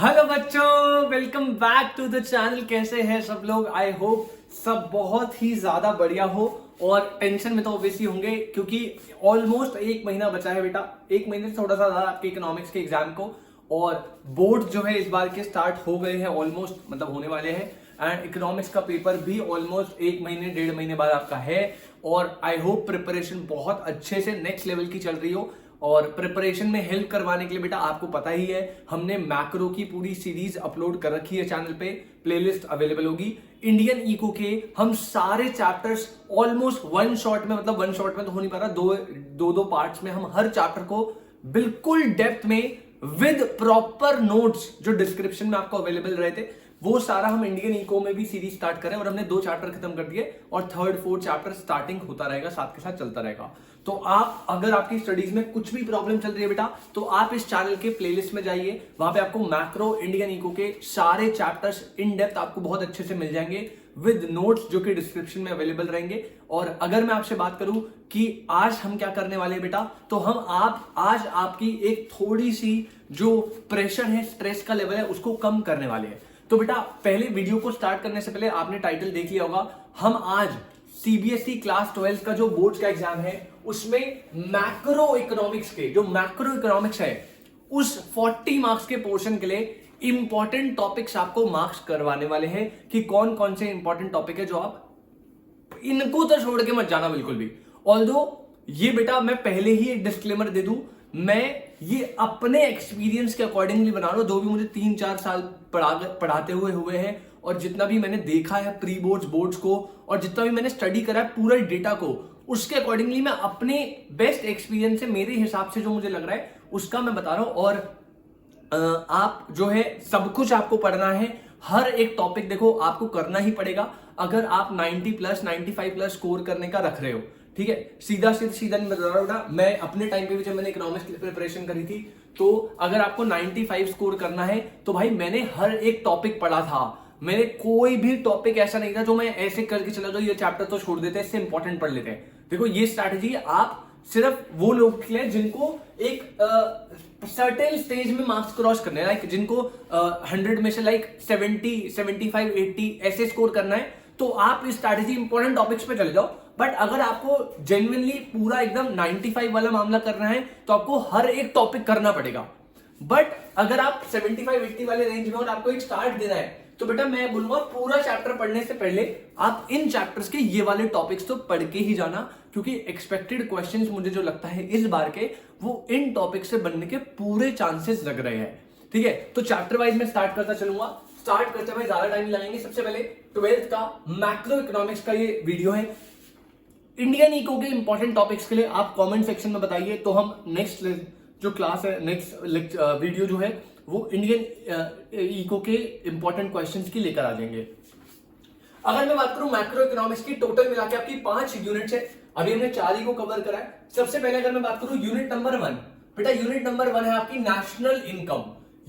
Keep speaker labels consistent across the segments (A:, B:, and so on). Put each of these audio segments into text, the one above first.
A: Hello बच्चों, welcome back to the channel. कैसे हैं सब लोग? आई होप सब बहुत ही ज्यादा बढ़िया हो। और टेंशन में तो ऑब्वियसली होंगे क्योंकि ऑलमोस्ट एक महीना बचा है बेटा। एक महीने से थोड़ा सा ज्यादा आपके इकोनॉमिक्स के एग्जाम को। और बोर्ड जो है इस बार के स्टार्ट हो गए हैं, ऑलमोस्ट मतलब होने वाले हैं। एंड इकोनॉमिक्स का पेपर भी ऑलमोस्ट एक महीने डेढ़ महीने बाद आपका है। और आई होप प्रिपरेशन बहुत अच्छे से नेक्स्ट लेवल की चल रही हो। और प्रिपरेशन में हेल्प करवाने के लिए बेटा आपको पता ही है, हमने मैक्रो की पूरी सीरीज अपलोड कर रखी है चैनल पे। प्लेलिस्ट अवेलेबल होगी। इंडियन इको के हम सारे चैप्टर्स ऑलमोस्ट वन शॉट में, मतलब वन शॉट में तो हो नहीं पा रहा, दो पार्ट्स में हम हर चैप्टर को बिल्कुल डेप्थ में विद प्रॉपर नोट्स जो डिस्क्रिप्शन में आपको अवेलेबल रहे थे, वो सारा हम इंडियन इको में भी सीरीज स्टार्ट करें। और हमने 2 चैप्टर खत्म कर दिए और थर्ड फोर्थ चैप्टर स्टार्टिंग होता रहेगा, साथ के साथ चलता रहेगा। तो आप अगर आपकी स्टडीज में कुछ भी प्रॉब्लम चल रही है बेटा, तो आप इस चैनल के प्लेलिस्ट में जाइए। वहां पे आपको मैक्रो इंडियन इको के सारे चैप्टर्स इन डेप्थ आपको बहुत अच्छे से मिल जाएंगे विद नोट्स जो कि डिस्क्रिप्शन में अवेलेबल रहेंगे। और अगर मैं आपसे बात करूं कि आज हम क्या करने वाले हैं बेटा, तो हम आज आपकी एक थोड़ी सी जो प्रेशर है, स्ट्रेस का लेवल है, उसको कम करने वाले हैं। तो बेटा पहले वीडियो को स्टार्ट करने से पहले आपने टाइटल देख लिया होगा। हम आज सीबीएसई क्लास 12 का जो बोर्ड का एग्जाम है उसमें मैक्रो इकोनॉमिक्स के जो मैक्रो इकोनॉमिक्स है उस 40 मार्क्स के पोर्शन के लिए इंपॉर्टेंट टॉपिक्स आपको मार्क्स करवाने वाले हैं कि कौन कौन से इंपॉर्टेंट टॉपिक है जो आप इनको तो छोड़ के मत जाना बिल्कुल भी। ऑल्दो ये बेटा मैं पहले ही एक डिस्क्लेमर दे दूं, मैं ये अपने एक्सपीरियंस के अकॉर्डिंगली बना रहा हूं, जो भी मुझे 3-4 साल पढ़ाते हुए हैं और जितना भी मैंने देखा है प्री बोर्ड्स बोर्ड्स को और जितना भी मैंने स्टडी करा है पूरे डेटा को, उसके अकॉर्डिंगली मैं अपने बेस्ट एक्सपीरियंस से मेरे हिसाब से जो मुझे लग रहा है उसका मैं बता रहा हूं। और आप जो है सब कुछ आपको पढ़ना है, हर एक टॉपिक देखो आपको करना ही पड़ेगा अगर आप 90 प्लस 95 प्लस स्कोर करने का रख रहे हो। ठीक है, सीधा नहीं बता रहा हूं। मैं अपने टाइम पे भी जब मैंने इकोनॉमिक्स की प्रिपरेशन करी थी, तो अगर आपको 95 स्कोर करना है तो भाई मैंने हर एक टॉपिक पढ़ा था। मैंने कोई भी टॉपिक ऐसा नहीं था जो मैं ऐसे करके चला जाऊं, ये चैप्टर तो छोड़ देते हैं, इससे इंपॉर्टेंट पढ़ लेते हैं। देखो ये स्ट्रैटेजी आप सिर्फ वो लोग के लिए जिनको एक सर्टेन स्टेज में मार्क्स क्रॉस करने हैं, लाइक जिनको 100 में से लाइक 70, 75, 80 ऐसे स्कोर करना है, तो आप इस स्ट्रैटेजी इंपॉर्टेंट टॉपिक्स पे चले जाओ। बट अगर आपको जेन्युइनली पूरा एकदम 95 वाला मामला करना है तो आपको हर एक टॉपिक करना पड़ेगा। बट अगर आप 75-80 वाले रेंज में और आपको एक स्टार्ट देना है तो बेटा मैं बोलूंगा पूरा चैप्टर पढ़ने से पहले आप इन चैप्टर्स के ये वाले टॉपिक्स तो पढ़ के ही जाना, क्योंकि एक्सपेक्टेड क्वेश्चंस मुझे जो लगता है इस बार के वो इन टॉपिक से बनने के पूरे चांसेस लग रहे हैं। ठीक है, तो चैप्टर वाइज में स्टार्ट करता चलूंगा। स्टार्ट करते हुए ज्यादा टाइम लगाएंगे। सबसे पहले 12th का मैक्रो इकोनॉमिक्स का ये वीडियो है। इंडियन इको के इंपॉर्टेंट टॉपिक्स के लिए आप कमेंट सेक्शन में बताइए, तो हम नेक्स्ट जो क्लास है, नेक्स्ट वीडियो जो है वो इंडियन इको के इंपॉर्टेंट क्वेश्चंस की लेकर आ जाएंगे। अगर मैं बात करूं मैक्रो इकोनॉमिक्स की, टोटल मिला के आपकी 5 यूनिट्स है। अभी हमने 4 ही को कवर करा है। सबसे पहले अगर मैं बात करूं यूनिट नंबर 1, बेटा यूनिट नंबर 1 है आपकी नेशनल इनकम।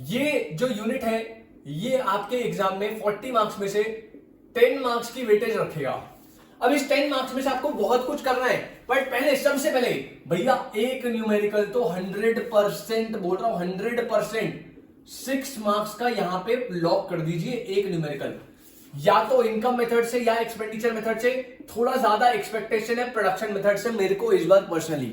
A: ये जो यूनिट है ये आपके एग्जाम में 40 मार्क्स में से 10 मार्क्स की वेटेज रखेगा। अब इस 10 मार्क्स में से आपको बहुत कुछ करना है, बट पहले सबसे पहले भैया एक न्यूमेरिकल तो 100% बोल रहा हूं, 100% 6 मार्क्स का यहां पे लॉक कर दीजिए। एक न्यूमेरिकल या तो इनकम मेथड से या एक्सपेंडिचर मेथड से, थोड़ा ज्यादा एक्सपेक्टेशन है प्रोडक्शन मेथड से मेरे को इस बार पर्सनली।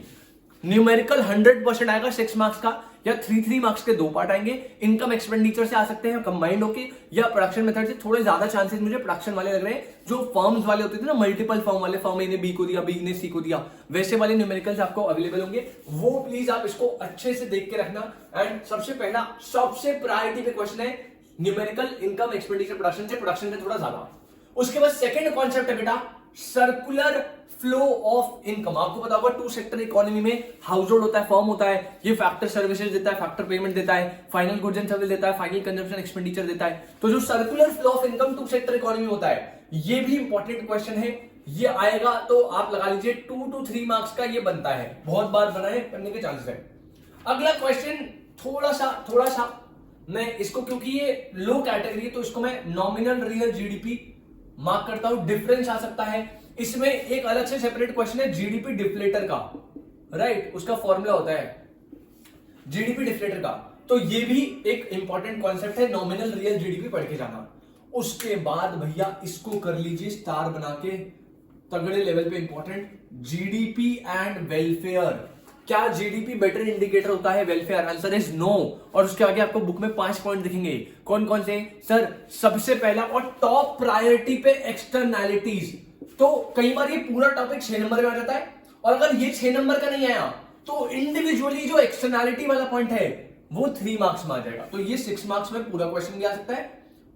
A: न्यूमेरिकल 100% आएगा 6 मार्क्स का, या 3 मार्क्स के 2 पार्ट आएंगे। इनकम एक्सपेंडिचर से आ सकते हैं कंबाइंड होके, या प्रोडक्शन मेथड से। थोड़े ज्यादा चांसेस मुझे प्रोडक्शन वाले लग रहे हैं, जो फर्म्स वाले होते थे ना, मल्टीपल फर्म वाले, फर्म ए ने बी को दिया, बी ने सी को दिया, वैसे वाले न्यूमेरिकल्स आपको अवेलेबल होंगे। वो प्लीज आप इसको अच्छे से देख के रखना। एंड सबसे पहला सबसे प्रायोरिटी पे क्वेश्चन है न्यूमेरिकल इनकम एक्सपेंडिचर प्रोडक्शन से, प्रोडक्शन से थोड़ा ज्यादा। उसके बाद सेकंड कॉन्सेप्ट है बेटा सर्कुलर फ्लो ऑफ इनकम। आपको पता होगा 2 सेक्टर इकोनॉमी में हाउस होल्ड होता है, फर्म होता है, ये फैक्टर सर्विसेज देता है, फैक्टर पेमेंट देता है, फाइनल गुड्स एंड सर्विस देता है, फाइनल कंजम्पशन एक्सपेंडिचर देता है। तो जो circular flow of income 2 sector economy होता है, ये भी इंपॉर्टेंट क्वेश्चन है। ये आएगा तो आप लगा लीजिए 2 to 3 मार्क्स का ये बनता है, बहुत बार बना है, करने के चांसेस है। अगला क्वेश्चन थोड़ा सा मैं इसको, क्योंकि ये लो कैटेगरी है तो इसको मैं नॉमिनल रियल जीडीपी मार्क करता हूं। डिफरेंस आ सकता है इसमें, एक अलग से सेपरेट क्वेश्चन है जीडीपी डिफ्लेटर का, राइट? उसका फॉर्मूला होता है जीडीपी डिफ्लेटर का। तो ये भी एक इंपॉर्टेंट कॉन्सेप्ट है, नॉमिनल रियल जीडीपी पढ़ के जाना। उसके बाद भैया इसको कर लीजिए स्टार बना के, तगड़े लेवल पे इंपॉर्टेंट, जीडीपी एंड वेलफेयर। क्या जीडीपी बेटर इंडिकेटर होता है वेलफेयर? Answer is no. और उसके आगे आपको बुक में 5 पॉइंट दिखेंगे, कौन कौन से? सर सबसे पहला और टॉप प्रायोरिटी पे एक्सटर्नैलिटीज। तो कई बार ये पूरा टॉपिक 6 नंबर में आ जाता है, और अगर ये 6 नंबर का नहीं आया तो इंडिविजुअली जो एक्सटर्नैलिटी वाला पॉइंट है वो 3 मार्क्स में आ जाएगा। तो ये 6 मार्क्स में पूरा क्वेश्चन भी आ सकता है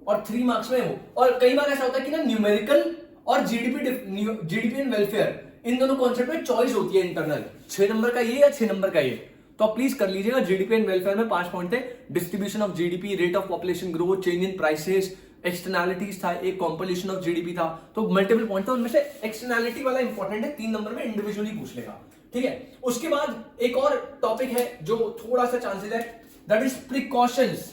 A: और 3 मार्क्स में हो। और कई बार ऐसा होता है कि ना न्यूमेरिकल और जीडीपी एंड वेलफेयर, इन दोनों कॉन्सेप्ट में चॉइस होती है इंटरनल, 6 नंबर का ये या 6 नंबर का ये। तो आप प्लीज कर लीजिएगा। जीडीपी एंड वेलफेयर में 5 पॉइंट थे, distribution of GDP, rate of population growth, change in prices, externalities था, एक कॉम्पोजिशन ऑफ जीडीपी था। तो मल्टीपल पॉइंट था, उनमें से एक्सटर्नैलिटी वाला इंपॉर्टेंट है, 3 नंबर में इंडिविजुअली पूछ लेगा, ठीक है। उसके बाद एक और टॉपिक है जो थोड़ा सा चांसेस है, दैट इज प्रिकॉशंस।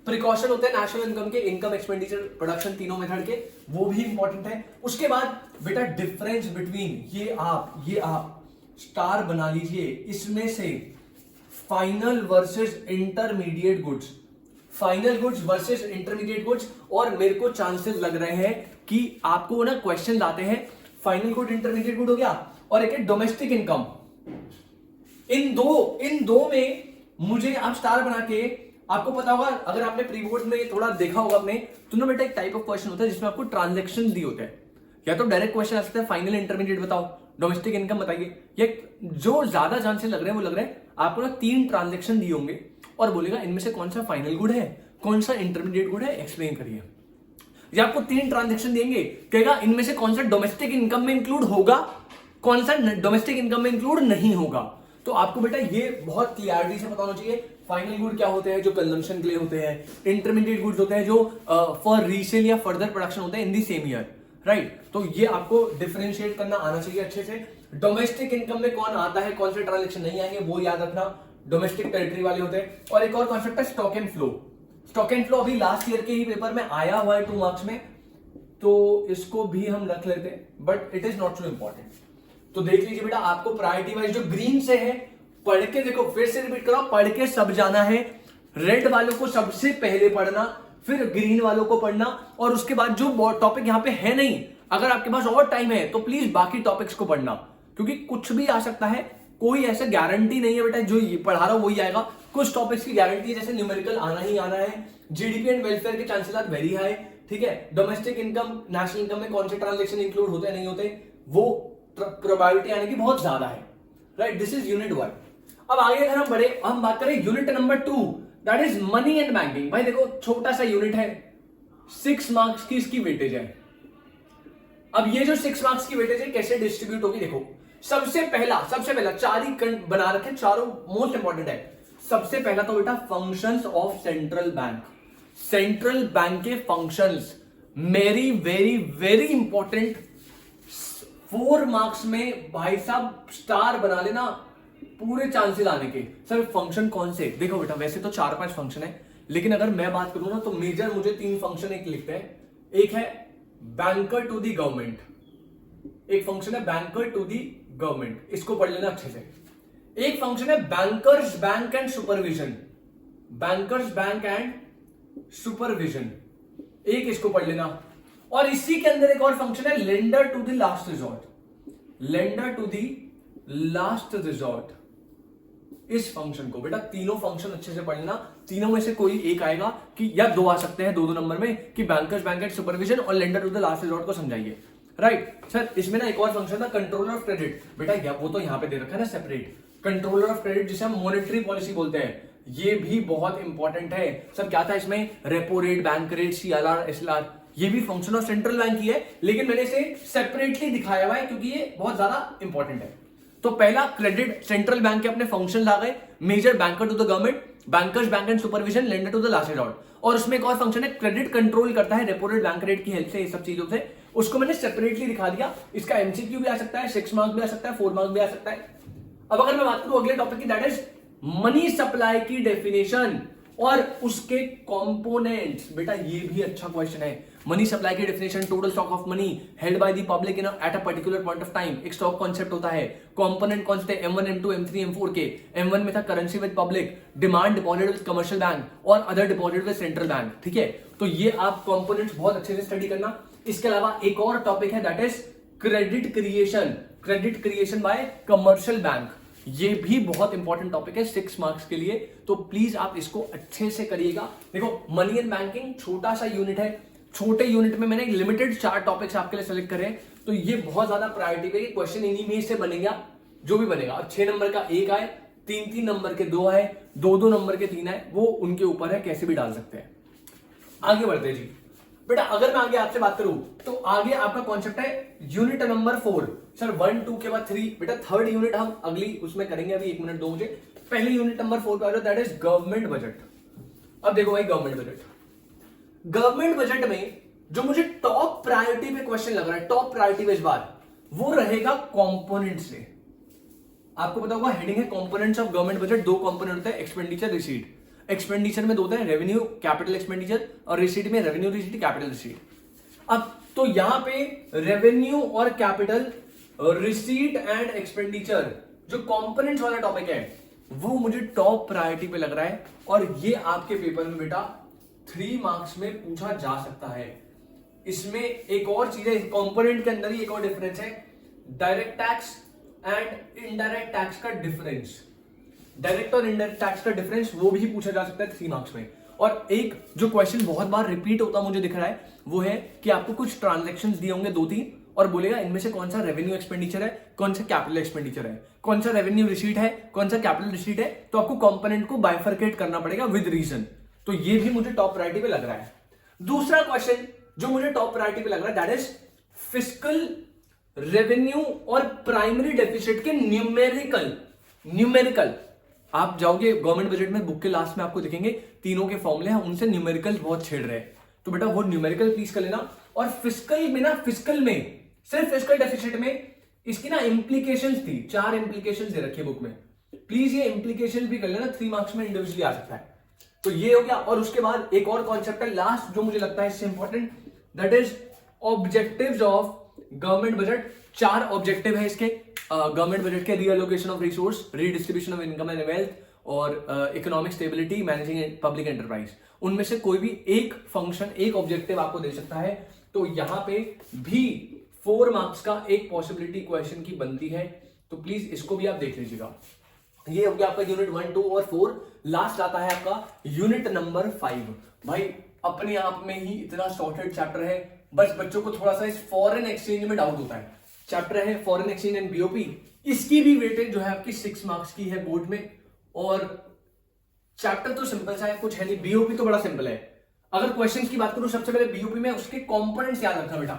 A: प्रिकॉशन होते हैं नेशनल इनकम के, इनकम, एक्सपेंडिचर, प्रोडक्शन, तीनों मेथड के, वो भी इंपॉर्टेंट है। उसके बाद बेटा डिफरेंस बिटवीन, ये आप स्टार बना लीजिए, इसमें से final versus intermediate goods, final goods versus intermediate goods. और मेरे को चांसेस लग रहे हैं कि आपको ना क्वेश्चन लाते हैं, फाइनल गुड इंटरमीडिएट गुड हो गया, और एक है डोमेस्टिक इनकम। इन दो में मुझे आप स्टार बना के, आपको पता होगा अगर आपने प्री बोर्ड में थोड़ा देखा होगा अपने, तो ना बेटा एक टाइप ऑफ क्वेश्चन होता है जिसमें आपको ट्रांजैक्शन दी होते हैं, या तो डायरेक्ट क्वेश्चन आ सकता है फाइनल इंटरमीडिएट बताओ, डोमेस्टिक इनकम बताइए, या जो ज्यादा चांसेस लग रहे हैं वो लग रहे हैं आपको ना 3 ट्रांजैक्शन दिए होंगे और बोलेगा इनमें से कौन सा फाइनल गुड है, कौन सा इंटरमीडिएट गुड है, एक्सप्लेन करिए। या आपको 3 ट्रांजैक्शन देंगे, कहेगा इनमें से कौन सा डोमेस्टिक इनकम में इंक्लूड होगा, कौन सा डोमेस्टिक इनकम में इंक्लूड नहीं होगा। तो आपको बेटा ये बहुत क्लियरिटी से पता होना चाहिए, फाइनल गुड क्या होते हैं जो कंजम्पशन के लिए होते हैं, इंटरमीडिएट गुड्स होते हैं जो फॉर रीसेल या फर्दर प्रोडक्शन होते हैं इन दी सेम ईयर, राइट। तो ये आपको डिफरेंशिएट करना आना चाहिए अच्छे से। डोमेस्टिक इनकम में कौन आता है, कौन से ट्रांजैक्शन नहीं आएंगे, वो याद रखना, डोमेस्टिक टेरिटरी वाले होते हैं। और एक और कॉन्सेप्ट है stock and flow. Stock and flow अभी लास्ट ईयर के ही पेपर में आया हुआ है 2 मार्क्स में, तो इसको भी हम रख लेते हैं, but it is not so important. तो देख लीजिए बेटा, आपको प्रायोरिटी वाइज जो ग्रीन से है पढ़ के देखो, फिर से रिपीट करो, पढ़ के सब जाना है। रेड वालों को सबसे पहले पढ़ना, फिर ग्रीन वालों को पढ़ना, और उसके बाद जो टॉपिक यहां पे है नहीं, अगर आपके पास और टाइम है तो प्लीज बाकी टॉपिक्स को पढ़ना, क्योंकि कुछ भी आ सकता है, कोई ऐसा गारंटी नहीं है बेटा जो पढ़ा रहा हूं वही आएगा। कुछ टॉपिक्स की गारंटी है, जैसे न्यूमेरिकल आना ही आना है, जीडीपी एंड वेलफेयर के चांसेस आर वेरी हाई, ठीक है। डोमेस्टिक इनकम, नेशनल इनकम में कौन से ट्रांजैक्शन इंक्लूड होते हैं नहीं होते, वो प्रोबेबिलिटी आने की बहुत ज्यादा है, राइट। This is unit 1। अब आगे अगर हम बात करें unit number 2, that is money and banking. भाई देखो, छोटा सा यूनिट है, 6 मार्क्स की इसकी वेटेज है। अब ये जो 6 मार्क्स की वेटेज है कैसे डिस्ट्रीब्यूट होगी, देखो सबसे पहला 4 ही बना रखे, चारों मोस्ट इंपॉर्टेंट है। सबसे पहला तो बेटा functions of central bank, central bank के functions, very very very important. 4 marks में भाई साहब स्टार बना लेना, पूरे चांसेस आने के। सर फंक्शन कौन से, देखो बेटा वैसे तो 4-5 फंक्शन है, लेकिन अगर मैं बात करूं ना तो मेजर मुझे 3 फंक्शन एक लिखते हैं। एक है बैंकर टू दी गवर्नमेंट, एक फंक्शन है बैंकर टू दी गवर्नमेंट, इसको पढ़ लेना अच्छे से। एक फंक्शन है bankers bank and supervision, bankers bank and supervision, एक इसको पढ़ लेना। और इसी के अंदर एक और फंक्शन है lender to the last resort, lender to the last resort. इस फंक्शन को बेटा तीनों फंक्शन अच्छे से पढ़ना, तीनों में से कोई एक आएगा कि या 2 आ सकते हैं 2-2 नंबर में, कि बैंकर्स बैंक एंड सुपरविजन और lender to the last resort को समझाइए, राइट। सर इसमें ना एक और फंक्शन था कंट्रोलर ऑफ क्रेडिट, बेटा वो तो यहां पे दे रखा है ना सेपरेट, कंट्रोलर ऑफ क्रेडिट जिसे हम मॉनेटरी पॉलिसी बोलते हैं, ये भी बहुत इंपॉर्टेंट है। सर क्या था इसमें, repo rate, bank rate, CLR, SLR, ये भी फंक्शन ऑफ सेंट्रल बैंक की है, लेकिन मैंने इसे सेपरेटली दिखाया हुआ है क्योंकि ये बहुत ज्यादा इंपॉर्टेंट है। तो पहला क्रेडिट, सेंट्रल बैंक के अपने फंक्शन आ गए, major banker to the government, bankers bank and supervision, lender to the last resort. और उसमें एक और फंक्शन है क्रेडिट कंट्रोल करता है रेपो रेट, बैंक रेट की हेल्प से, ये सब चीजों से, उसको मैंने सेपरेटली दिखा दिया। इसका एमसीक्यू भी आ सकता है, 6 मार्क्स भी आ सकता है, 4 मार्क्स भी आ सकता है। अब अगर मैं बात करूं अगले टॉपिक की, दैट इज मनी सप्लाई की डेफिनेशन और उसके कंपोनेंट्स। बेटा ये भी अच्छा क्वेश्चन है, मनी सप्लाई की definition, total stock of money held by the public in at a particular point of time, एक स्टॉक कॉन्सेप्ट होता है। कंपोनेंट कौन से थे? M1, M2, M3, M4 के। M1 में था currency with public, demand deposit with commercial bank और other deposit with central bank. ठीक है, तो ये आप कंपोनेंट्स बहुत अच्छे से स्टडी करना। इसके अलावा एक और टॉपिक है that is credit creation, credit creation bye commercial bank. ये भी बहुत इंपॉर्टेंट टॉपिक है 6 मार्क्स के लिए, तो प्लीज आप इसको अच्छे से करिएगा। देखो मनी एंड बैंकिंग छोटा सा यूनिट है, छोटे यूनिट में मैंने लिमिटेड 4 टॉपिक्स आपके लिए सेलेक्ट करे, तो ये बहुत ज्यादा प्रायोरिटी पे क्वेश्चन इन्हीं में से बनेगा जो भी बनेगा। अब 6 नंबर का 1 आए, 3 नंबर के 2 आए, 2 नंबर के 3 आए, वो उनके ऊपर है, कैसे भी डाल सकते हैं। आगे बढ़ते जी बेटा, अगर मैं आगे आपसे बात करूं तो आगे आपका कॉन्सेप्ट है यूनिट नंबर 4। सर 1 2 के बाद 3, बेटा थर्ड यूनिट हम अगली उसमें करेंगे, अभी 1 मिनट दो मुझे। पहले यूनिट नंबर 4 पे आ जाओ, दैट इज गवर्नमेंट बजट। अब देखो भाई गवर्नमेंट बजट में जो मुझे टॉप प्रायोरिटी पे क्वेश्चन लग रहा है, टॉप प्रायोरिटी पे इस बार, वो रहेगा कंपोनेंट से। आपको पता होगा हेडिंग है components of government budget. 2 component होते हैं, एक्सपेंडिचर रिसीट। एक्सपेंडिचर में 2 होते हैं, रेवेन्यू कैपिटल एक्सपेंडिचर, और रिसीट में रेवेन्यू रिसीट कैपिटल रिसीट। अब तो यहां पे रेवेन्यू और कैपिटल रिसीट एंड एक्सपेंडिचर जो कंपोनेंट्स वाला टॉपिक है वो मुझे टॉप प्रायोरिटी पे लग रहा है, और ये आपके पेपर में बेटा 3 मार्क्स में पूछा जा सकता है। इसमें एक और चीज है, कंपोनेंट के अंदर ही एक और डिफरेंस है, direct tax and indirect tax का डिफरेंस। डायरेक्ट और इनडायरेक्ट टैक्स का डिफरेंस वो भी पूछा जा सकता है 3 मार्क्स में। और एक जो क्वेश्चन बहुत बार रिपीट होता मुझे दिख रहा है वो है कि आपको कुछ ट्रांजैक्शंस दिए होंगे 2-3, और बोलेगा इनमें से कौन सा रेवेन्यू एक्सपेंडिचर है, कौन सा कैपिटल एक्सपेंडिचर है, कौन सा रेवेन्यू रिसीट है, कौन सा कैपिटल रिसीट है। तो आपको कंपोनेंट को बाइफरकेट करना पड़ेगा विद रीजन। तो ये भी मुझे टॉप प्रायोरिटी पे लग रहा है। दूसरा क्वेश्चन जो मुझे टॉप प्रायोरिटी पे लग रहा है दैट इज फिस्कल रेवेन्यू और प्राइमरी डेफिसिट के न्यूमेरिकल। आप जाओगे गवर्नमेंट बजट में, बुक के लास्ट में आपको दिखेंगे तीनों के फॉर्मूले हैं, उनसे न्यूमेरिकल बहुत छेड़ रहे हैं, तो बेटा वो न्यूमेरिकल प्लीज कर लेना। और फिस्कल में सिर्फ फिस्कल डेफिसिट में इसकी ना इंप्लीकेशंस थी, 4 इंप्लीकेशंस दे रखी है बुक में, प्लीज ये इंप्लीकेशंस भी कर लेना, 3 मार्क्स में इंडिविजुअली आ सकता है। तो ये हो गया। और उसके बाद एक और कॉन्सेप्ट है लास्ट जो मुझे लगता है इससे important, that is objectives of government budget. 4 objective है इसके गवर्नमेंट बजट के, reallocation of resource, redistribution of income and wealth, और economic stability, managing public enterprise. उनमें से कोई भी एक फंक्शन, एक ऑब्जेक्टिव आपको दे सकता है। तो यहां पे भी 4 मार्क्स का एक पॉसिबिलिटी क्वेश्चन की बनती है, तो प्लीज इसको भी आप देख लीजिएगा। ये हो गया आपका यूनिट 1, 2 और 4। लास्ट आता है आपका यूनिट नंबर 5। भाई अपने आप में ही इतना सॉर्टेड चैप्टर है, बस बच्चों को थोड़ा सा इस फॉरेन एक्सचेंज में डाउट होता है। चैप्टर है फॉरेन एक्सचेंज एंड बीओपी, इसकी भी वेटेज जो है आपकी 6 मार्क्स की है बोर्ड में। और चैप्टर तो सिंपल सा है, कुछ है नहीं। बीओपी तो बड़ा सिंपल है। अगर क्वेश्चंस की बात करूं, सबसे पहले बीओपी में उसके कंपोनेंट्स याद रखना बेटा।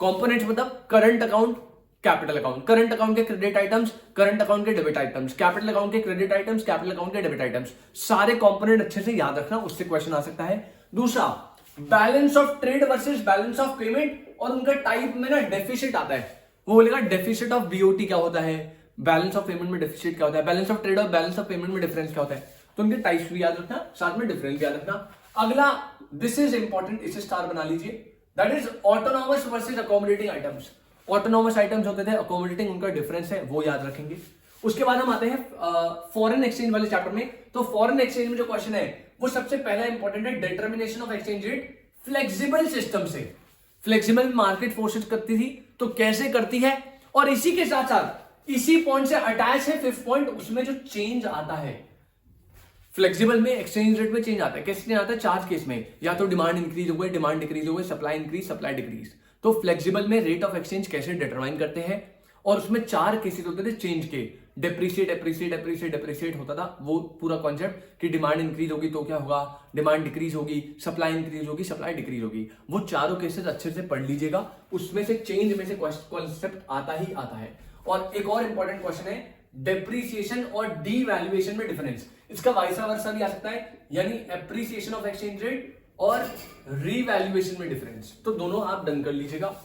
A: कंपोनेंट्स मतलब current account, capital account, current account के क्रेडिट आइटम्स, करंट अकाउंट के डेबिट आइटम्स, कैपिटल अकाउंट के क्रेडिट आइटम्स, कैपिटल अकाउंट के डेबिट आइटम्स, सारे कंपोनेंट अच्छे से याद रखना, उससे क्वेश्चन आ सकता है। दूसरा balance of trade versus balance of payment, और उनका टाइप में ना डेफिसिट आता है, वो बोलेगा डेफिसिट ऑफ बीओटी क्या होता है, बैलेंस ऑफ पेमेंट में डेफिसिट क्या होता है, बैलेंस ऑफ ट्रेड और बैलेंस ऑफ पेमेंट में डिफरेंस क्या होता है। तो उनके टाइप्स भी याद रखना, साथ में डिफरेंस भी याद रखना। अगला दिस इज इंपॉर्टेंट, इसे स्टार बना लीजिए, that is autonomous versus accommodating items. Autonomous items होते थे, अकोमोडेटिंग उनका डिफरेंस है, वो याद रखेंगे। उसके बाद हम आते हैं फॉरेन एक्सचेंज वाले चैप्टर में। तो फॉरेन एक्सचेंज में जो क्वेश्चन है वो सबसे पहला इंपॉर्टेंट है, determination of exchange rate flexible system से। फ्लेक्सिबल मार्केट फोर्सेज करती थी, तो कैसे करती है, और इसी के साथ साथ इसी पॉइंट से अटैच है 5th पॉइंट, उसमें जो चेंज आता है फ्लेक्सिबल में, एक्सचेंज रेट में चेंज आता है। कैसे चेंज आता है? 4 केस में, या तो डिमांड इंक्रीज हो गई, डिमांड डिक्रीज हो गई, सप्लाई इंक्रीज, सप्लाई डिक्रीज। तो फ्लेक्सिबल में रेट ऑफ एक्सचेंज कैसे डिटरमाइन करते हैं, और उसमें 4 केसेस होते थे चेंज के, डेप्रिशिएट एप्रिशिएट एप्रिशिएट डेप्रिशिएट होता था वो पूरा कॉन्सेप्ट, कि डिमांड इंक्रीज होगी तो क्या होगा, डिमांड डिक्रीज होगी, सप्लाई इंक्रीज होगी, सप्लाई डिक्रीज होगी। वो चारों केसेस अच्छे से पढ़ लीजिएगा, उसमें से चेंज में से कॉन्सेप्ट आता ही आता है। और एक और इंपॉर्टेंट क्वेश्चन है डेप्रिसिएशन और डीवैल्यूएशन में डिफरेंस, इसका वाइस वर्सा भी आ सकता है, यानी एप्रिसिएशन ऑफ एक्सचेंज रेट और रीवैल्यूएशन में डिफरेंस। तो दोनों आप डन कर लीजिएगा।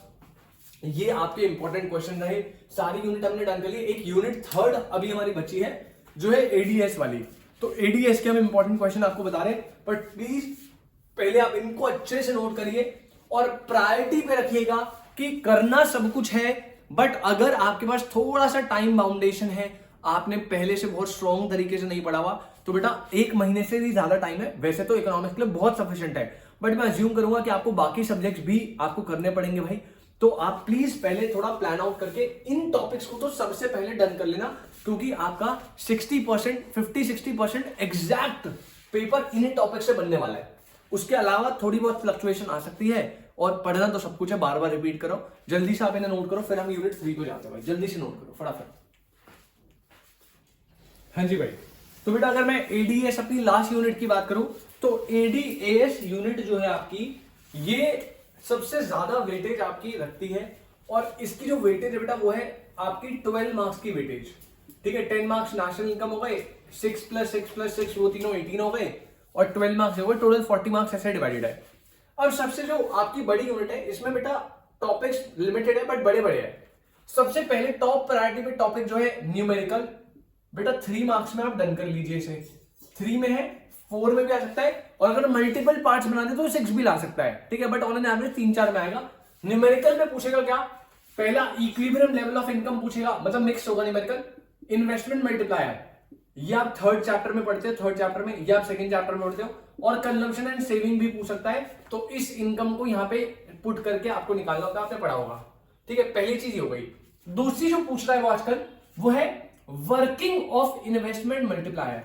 A: ये आपके इंपॉर्टेंट क्वेश्चन रहे, सारी यूनिट हमने डन कर ली। एक यूनिट 3rd अभी हमारी बची है जो है एडीएस वाली। तो एडीएस के हम इंपॉर्टेंट क्वेश्चन आपको बता रहे हैं, बट प्लीज पहले आप इनको अच्छे से नोट करिए और प्रायोरिटी पे रखिएगा कि करना सब कुछ है, बट अगर आपके पास थोड़ा सा टाइम बाउंडेशन है, आपने पहले से बहुत स्ट्रॉन्ग तरीके से नहीं पढ़ा हुआ, तो बेटा 1 महीने से भी ज्यादा टाइम है। वैसे तो इकोनॉमिक्स के लिए बहुत सफिशिएंट है, बट मैं अज्यूम करूंगा कि आपको बाकी सब्जेक्ट्स भी आपको करने पड़ेंगे भाई। तो आप प्लीज पहले थोड़ा प्लान आउट करके इन टॉपिक्स को तो सबसे पहले डन कर लेना, क्योंकि आपका 60% 50-60% एग्जैक्ट पेपर इन्हीं टॉपिक से बनने वाला है। उसके अलावा थोड़ी बहुत फ्लक्चुएशन आ सकती है, और पढ़ना तो सब कुछ है, बार बार रिपीट करो। जल्दी से आप इन्हें नोट करो, फिर हम यूनिट 3 को जाते हैं भाई। जल्दी से नोट करो फटाफट। हाँ जी भाई, तो बेटा अगर मैं एडीएस अपनी लास्ट यूनिट की बात करूं, तो एडीएस यूनिट जो है आपकी, ये सबसे ज्यादा वेटेज आपकी रखती है, और इसकी जो वेटेज है बेटा वो है आपकी 12 मार्क्स की वेटेज। ठीक है, 10 मार्क्स नेशनल इनकम हो गए, 6 + 6 + 6 वो तीनों 18 हो गए, और 12 मार्क्स हो गए, टोटल 40 मार्क्स ऐसे डिवाइडेड है। अब सबसे जो आपकी बड़ी यूनिट है, इसमें बेटा टॉपिक्स लिमिटेड है बट बड़े बड़े है। सबसे पहले टॉप प्रायोरिटी पे टॉपिक जो है न्यूमेरिकल, बेटा 3 मार्क्स में आप डन कर लीजिए इसे। 3 में है, 4 में भी आ सकता है, और अगर मल्टीपल पार्ट्स बना दे तो 6 भी ला सकता है। ठीक है, बट ऑन एन एवरेज 3-4 में आएगा। न्यूमेरिकल में पूछेगा क्या, पहला इक्विलिब्रियम लेवल ऑफ इनकम पूछेगा, मतलब मिक्स होगा न्यूमेरिकल। इन्वेस्टमेंट मल्टीप्लायर, ये आप 3rd चैप्टर में पढ़ते हो, 3rd चैप्टर में, ये आप 2nd चैप्टर में पढ़ते हो। और कंजम्पशन एंड सेविंग भी पूछ सकता है, तो इस इनकम को यहाँ पे पुट करके आपको निकालना होगा, आपने पढ़ा होगा। ठीक है, पहली चीज हो गई। दूसरी जो पूछ रहा है वो आजकल, वो है वर्किंग ऑफ इन्वेस्टमेंट मल्टीप्लायर।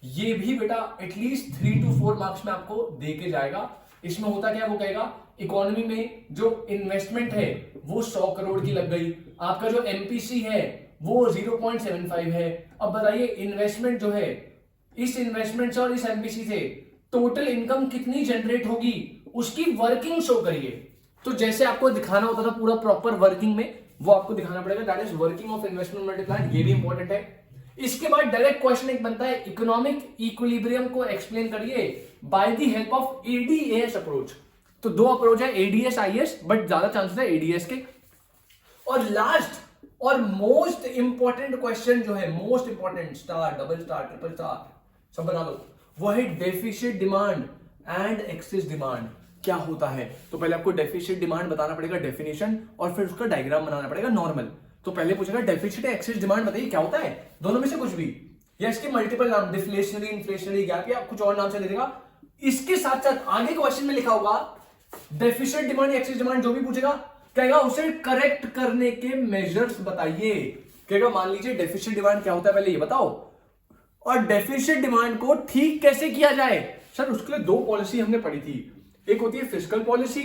A: ये भी बेटा एटलीस्ट 3 to 4 मार्क्स में आपको दे के जाएगा। इसमें होता क्या, वो कहेगा इकोनॉमी में जो इन्वेस्टमेंट है वो 100 करोड़ की लग गई, आपका जो एमपीसी है वो 0.75 है। अब बताइए इन्वेस्टमेंट जो है, इस इन्वेस्टमेंट से और इस एमपीसी से टोटल इनकम कितनी जनरेट होगी, उसकी वर्किंग शो करिए। तो जैसे आपको दिखाना होता था पूरा प्रॉपर वर्किंग में, वो आपको दिखाना पड़ेगा, that is working of investment multiplier. ये भी इंपॉर्टेंट है। इसके बाद डायरेक्ट क्वेश्चन एक बनता है, इकोनॉमिक इक्विलिब्रियम को एक्सप्लेन करिए by the help of ADS approach. तो 2 अप्रोच है, एडीएस आईएस, बट ज्यादा चांसेस है एडीएस के। और लास्ट और मोस्ट इंपॉर्टेंट क्वेश्चन जो है, most important, star, double star, triple star सब बना लो, वो है deficit demand and excess demand. क्या होता है, तो पहले आपको डेफिसिट डिमांड बताना पड़ेगा डेफिनेशन, और फिर उसका डायग्राम बनाना पड़ेगा नॉर्मल। तो पहले पूछेगा डेफिसिट एक्सेस डिमांड, बताइए क्या होता है, दोनों में से कुछ भी, या इसके मल्टीपल नाम, डिफ्लेशनरी, इन्फ्लेशनरी गैप, या कुछ और नाम से दे देगा। इसके साथ साथ आगे क्वेश्चन में लिखा होगा डेफिसिट डिमांड, एक्सेस डिमांड, जो भी पूछेगा कहेगा उसे करेक्ट करने के मेजर्स बताइए। कहेगा मान लीजिए डेफिसिट डिमांड क्या होता है, पहले ये बताओ, और डेफिसिट डिमांड को ठीक कैसे किया जाए। सर उसके लिए 2 पॉलिसी हमने पढ़ी थी, एक होती है फिस्कल पॉलिसी,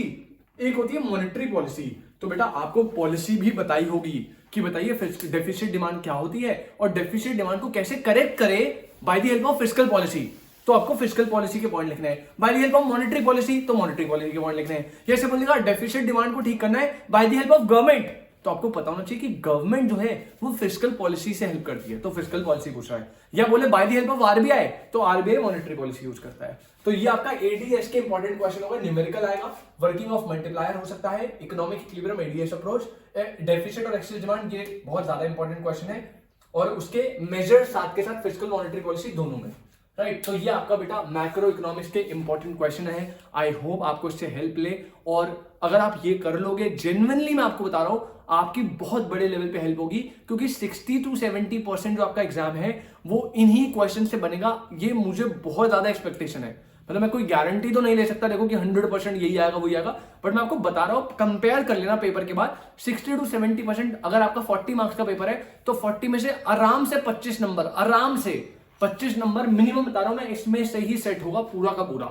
A: एक होती है मॉनेटरी पॉलिसी। तो बेटा आपको पॉलिसी भी बताई होगी कि बताइए डेफिसिट डिमांड क्या होती है, और डेफिसिट डिमांड को कैसे करेक्ट करे by the help of fiscal policy. तो आपको फिस्कल पॉलिसी के पॉइंट लिखने हैं, by the help of monetary policy, तो मॉनेटरी पॉलिसी के पॉइंट लिखने हैं। जैसे बोलेगा डेफिसिट डिमांड को ठीक करना है by the help of government, तो आपको पता होना चाहिए कि गवर्नमेंट जो है वो फिस्कल पॉलिसी से हेल्प करती है, तो फिस्कल पॉलिसी पूछ रहा है। या बोले by the help of RBI, तो आरबीआई मॉनेटरी पॉलिसी यूज करता है। तो ये आपका एडीएस के इंपॉर्टेंट क्वेश्चन होगा। न्यूमेरिकल आएगा, वर्किंग ऑफ मल्टीप्लायर हो सकता है, economic equilibrium, ADS approach, deficit और एक्सेस डिमांड, ये बहुत ज्यादा इंपॉर्टेंट क्वेश्चन है, और उसके मेजर साथ के साथ फिस्कल मॉनेटरी पॉलिसी दोनों में, राइट। तो ये आपका बेटा मैक्रो इकोनॉमिक्स के इंपॉर्टेंट क्वेश्चन है। आई होप आपको इससे हेल्प ले, और अगर आप ये कर लोगे, जेन्युइनली मैं आपको बता रहा हूं, आपकी बहुत बड़े लेवल पे हेल्प होगी, क्योंकि 60 to 70% जो आपका एग्जाम है वो इन्हीं क्वेश्चन से बनेगा। ये मुझे बहुत ज्यादा एक्सपेक्टेशन है, मतलब मैं कोई गारंटी तो नहीं ले सकता देखो कि 100% यही आएगा वही आएगा, बट मैं आपको बता रहा हूं, कंपेयर कर लेना पेपर के बाद। 60 to 70%, अगर आपका 40 मार्क्स का पेपर है तो 40 में से आराम से 25 नंबर, आराम से 25 नंबर मिनिमम बता रहा हूं मैं, इसमें से ही सेट होगा पूरा का पूरा।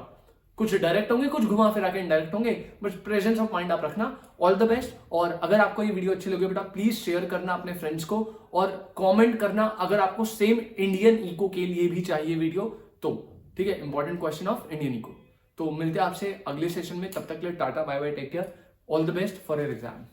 A: कुछ डायरेक्ट होंगे, कुछ घुमा फिरा के इनडायरेक्ट होंगे, बट प्रेजेंस ऑफ माइंड आप रखना। All the best. और अगर आपको ये वीडियो अच्छी लगी बेटा, प्लीज शेयर करना अपने फ्रेंड्स को, और कमेंट करना अगर आपको सेम इंडियन इको के लिए भी चाहिए वीडियो तो। ठीक है, important question of Indian eco. तो मिलते हैं आपसे अगले सेशन में, तब तक के लिए tata, bye bye, take care, all the best for your exam.